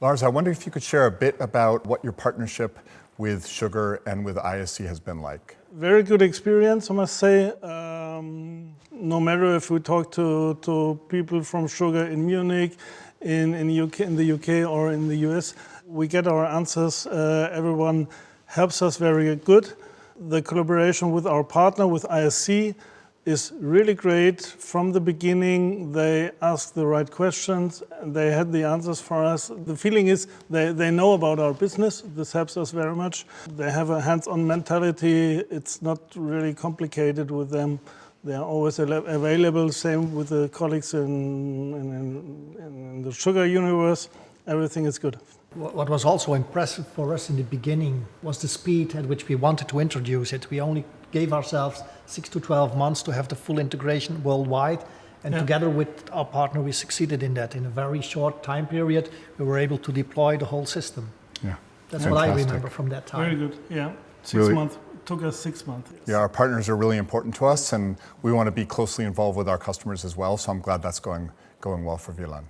Lars, I wonder if you could share a bit about what your partnership with Sugar and with ISC has been like. Very good experience, I must say. No matter if we talk to people from Sugar in Munich, in the UK or in the US, we get our answers. Everyone helps us very good. The collaboration with our partner, with ISC, is really great. From the beginning, they ask the right questions, and they had the answers for us. The feeling is they know about our business. This helps us very much. They have a hands-on mentality. It's not really complicated with them. They are always available. Same with the colleagues in the Sugar universe. Everything is good. What was also impressive for us in the beginning was the speed at which we wanted to introduce it. We only gave ourselves 6 to 12 months to have the full integration worldwide. And together with our partner, we succeeded in that. In a very short time period, we were able to deploy the whole system. Yeah, that's what I remember from that time. Very good, yeah. 6 months. Took us 6 months. Yes. Yeah, our partners are really important to us, and we want to be closely involved with our customers as well, so I'm glad that's going well for Wieland.